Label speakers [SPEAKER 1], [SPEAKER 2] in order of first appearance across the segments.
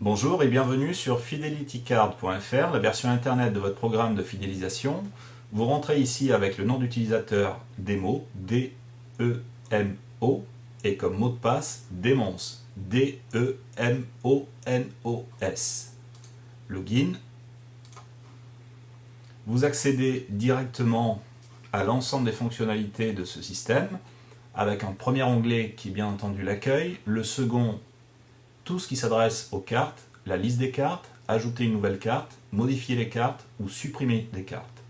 [SPEAKER 1] Bonjour et bienvenue sur fidelitycard.fr, la version internet de votre programme de fidélisation. Vous rentrez ici avec le nom d'utilisateur Demo, D-E-M-O, et comme mot de passe Demons, D-E-M-O-N-O-S. Login. Vous accédez directement à l'ensemble des fonctionnalités de ce système, avec un premier onglet qui est bien entendu l'accueil, le second tout ce qui s'adresse aux cartes, la liste des cartes, ajouter une nouvelle carte, modifier les cartes ou supprimer des cartes.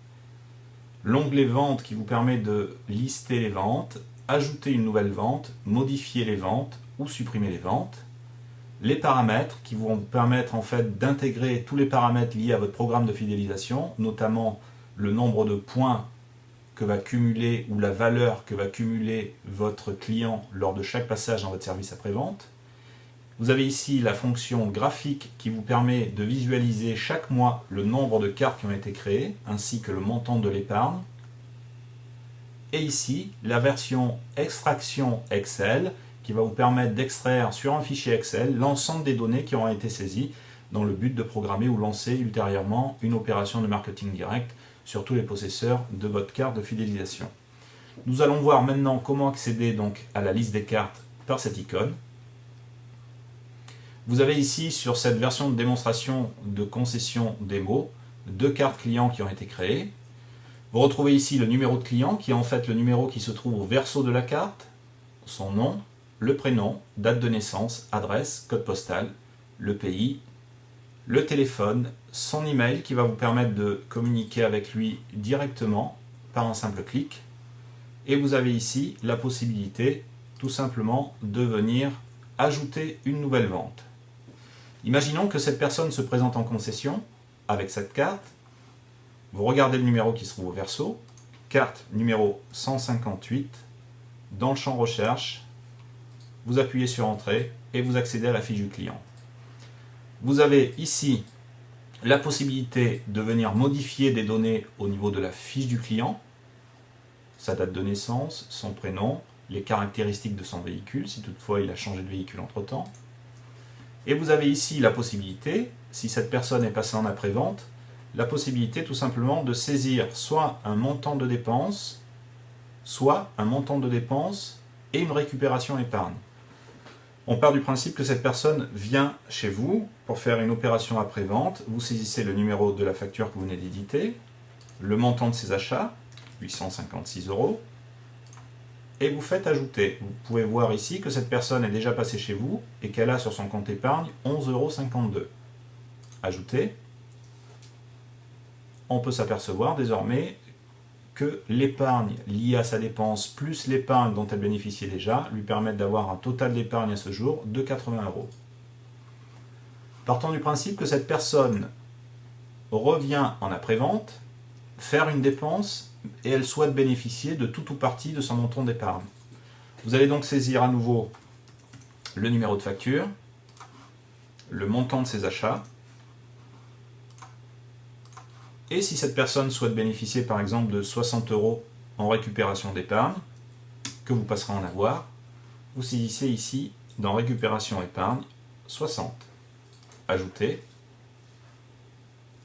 [SPEAKER 1] L'onglet vente qui vous permet de lister les ventes, ajouter une nouvelle vente, modifier les ventes ou supprimer les ventes. Les paramètres qui vont vous permettre en fait d'intégrer tous les paramètres liés à votre programme de fidélisation, notamment le nombre de points que va cumuler ou la valeur que va cumuler votre client lors de chaque passage dans votre service après-vente. Vous avez ici la fonction graphique qui vous permet de visualiser chaque mois le nombre de cartes qui ont été créées, ainsi que le montant de l'épargne. Et ici, la version extraction Excel qui va vous permettre d'extraire sur un fichier Excel l'ensemble des données qui auront été saisies dans le but de programmer ou lancer ultérieurement une opération de marketing direct sur tous les possesseurs de votre carte de fidélisation. Nous allons voir maintenant comment accéder donc à la liste des cartes par cette icône. Vous avez ici, sur cette version de démonstration de concession démo, 2 cartes clients qui ont été créées. Vous retrouvez ici le numéro de client, qui est en fait le numéro qui se trouve au verso de la carte, son nom, le prénom, date de naissance, adresse, code postal, le pays, le téléphone, son email qui va vous permettre de communiquer avec lui directement par un simple clic. Et vous avez ici la possibilité tout simplement de venir ajouter une nouvelle vente. Imaginons que cette personne se présente en concession avec cette carte. Vous regardez le numéro qui se trouve au verso, carte numéro 158, dans le champ recherche, vous appuyez sur entrée et vous accédez à la fiche du client. Vous avez ici la possibilité de venir modifier des données au niveau de la fiche du client, sa date de naissance, son prénom, les caractéristiques de son véhicule, si toutefois il a changé de véhicule entre-temps. Et vous avez ici la possibilité, si cette personne est passée en après-vente, la possibilité tout simplement de saisir soit un montant de dépenses, soit un montant de dépenses et une récupération épargne. On part du principe que cette personne vient chez vous pour faire une opération après-vente. Vous saisissez le numéro de la facture que vous venez d'éditer, le montant de ses achats, 856 €, et vous faites ajouter. Vous pouvez voir ici que cette personne est déjà passée chez vous et qu'elle a sur son compte épargne 11,52 €. Ajouter. On peut s'apercevoir désormais que l'épargne liée à sa dépense plus l'épargne dont elle bénéficiait déjà lui permettent d'avoir un total d'épargne à ce jour de 80 €. Partons du principe que cette personne revient en après-vente, faire une dépense et elle souhaite bénéficier de tout ou partie de son montant d'épargne. Vous allez donc saisir à nouveau le numéro de facture, le montant de ses achats, et si cette personne souhaite bénéficier par exemple de 60 € en récupération d'épargne, que vous passerez en avoir, vous saisissez ici dans récupération épargne 60. Ajouter.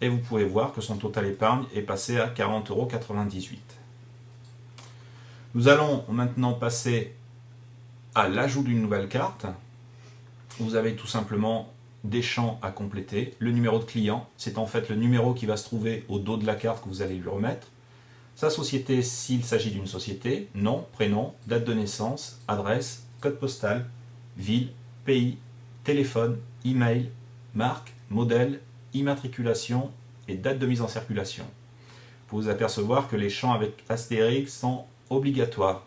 [SPEAKER 1] Et vous pouvez voir que son total épargne est passé à 40,98 €. Nous allons maintenant passer à l'ajout d'une nouvelle carte. Vous avez tout simplement des champs à compléter. Le numéro de client, c'est en fait le numéro qui va se trouver au dos de la carte que vous allez lui remettre. Sa société s'il s'agit d'une société, nom, prénom, date de naissance, adresse, code postal, ville, pays, téléphone, email, marque, modèle, immatriculation et date de mise en circulation. Vous pouvez vous apercevoir que les champs avec astérix sont obligatoires.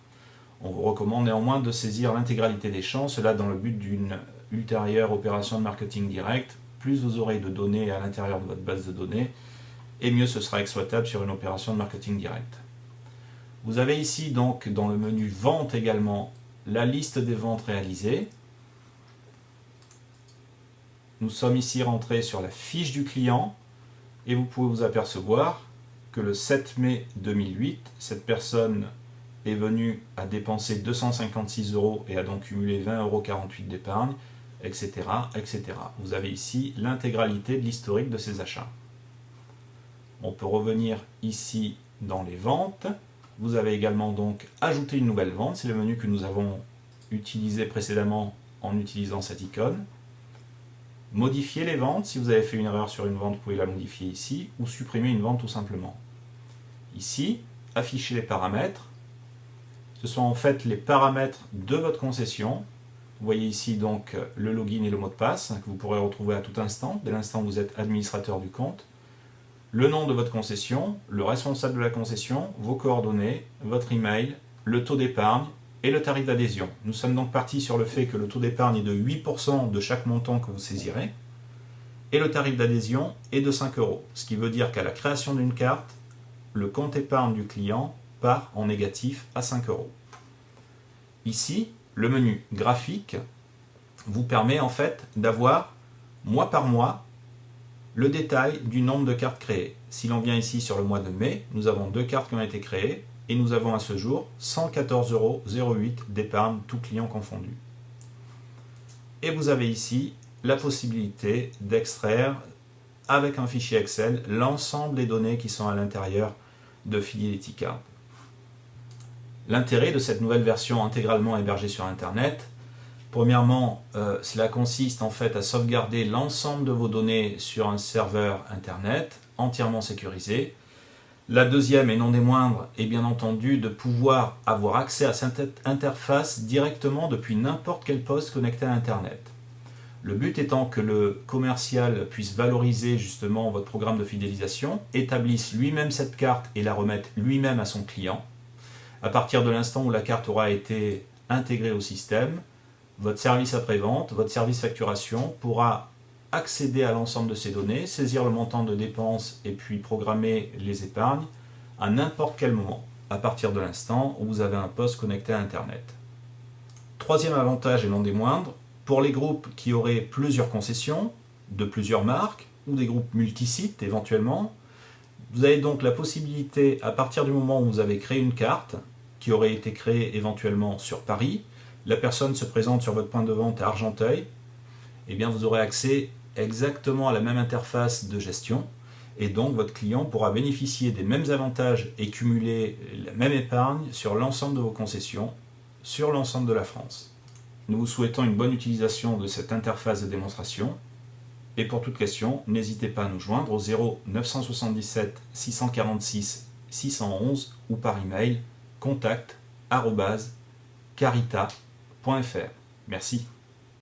[SPEAKER 1] On vous recommande néanmoins de saisir l'intégralité des champs, cela dans le but d'une ultérieure opération de marketing direct. Plus vous aurez de données à l'intérieur de votre base de données, et mieux ce sera exploitable sur une opération de marketing direct. Vous avez ici donc dans le menu vente également la liste des ventes réalisées. Nous sommes ici rentrés sur la fiche du client et vous pouvez vous apercevoir que le 7 mai 2008, cette personne est venue à dépenser 256 € et a donc cumulé 20,48 € d'épargne. etc., etc. Vous avez ici l'intégralité de l'historique de ces achats. On peut revenir ici dans les ventes. Vous avez également donc ajouté une nouvelle vente. C'est le menu que nous avons utilisé précédemment en utilisant cette icône. Modifier les ventes. Si vous avez fait une erreur sur une vente, vous pouvez la modifier ici ou supprimer une vente tout simplement. Ici, afficher les paramètres. Ce sont en fait les paramètres de votre concession. Vous voyez ici donc le login et le mot de passe que vous pourrez retrouver à tout instant, dès l'instant où vous êtes administrateur du compte. Le nom de votre concession, le responsable de la concession, vos coordonnées, votre email, le taux d'épargne et le tarif d'adhésion. Nous sommes donc partis sur le fait que le taux d'épargne est de 8% de chaque montant que vous saisirez et le tarif d'adhésion est de 5 €. Ce qui veut dire qu'à la création d'une carte, le compte épargne du client part en négatif à 5 €. Ici, le menu graphique vous permet en fait d'avoir mois par mois le détail du nombre de cartes créées. Si l'on vient ici sur le mois de mai, nous avons 2 cartes qui ont été créées et nous avons à ce jour 114,08 € d'épargne, tout client confondu. Et vous avez ici la possibilité d'extraire avec un fichier Excel l'ensemble des données qui sont à l'intérieur de Fidelity Card. L'intérêt de cette nouvelle version intégralement hébergée sur Internet, premièrement, cela consiste en fait à sauvegarder l'ensemble de vos données sur un serveur Internet entièrement sécurisé. La deuxième, et non des moindres, est bien entendu de pouvoir avoir accès à cette interface directement depuis n'importe quel poste connecté à Internet. Le but étant que le commercial puisse valoriser justement votre programme de fidélisation, établisse lui-même cette carte et la remette lui-même à son client. À partir de l'instant où la carte aura été intégrée au système, votre service après-vente, votre service facturation pourra accéder à l'ensemble de ces données, saisir le montant de dépenses et puis programmer les épargnes à n'importe quel moment, à partir de l'instant où vous avez un poste connecté à Internet. Troisième avantage et non des moindres, pour les groupes qui auraient plusieurs concessions, de plusieurs marques, ou des groupes multisites éventuellement, vous avez donc la possibilité, à partir du moment où vous avez créé une carte, qui aurait été créée éventuellement sur Paris, la personne se présente sur votre point de vente à Argenteuil, et bien vous aurez accès exactement à la même interface de gestion, et donc votre client pourra bénéficier des mêmes avantages et cumuler la même épargne sur l'ensemble de vos concessions, sur l'ensemble de la France. Nous vous souhaitons une bonne utilisation de cette interface de démonstration. Et pour toute question, n'hésitez pas à nous joindre au 0 977 646 611 ou par email contact@carita.fr. Merci.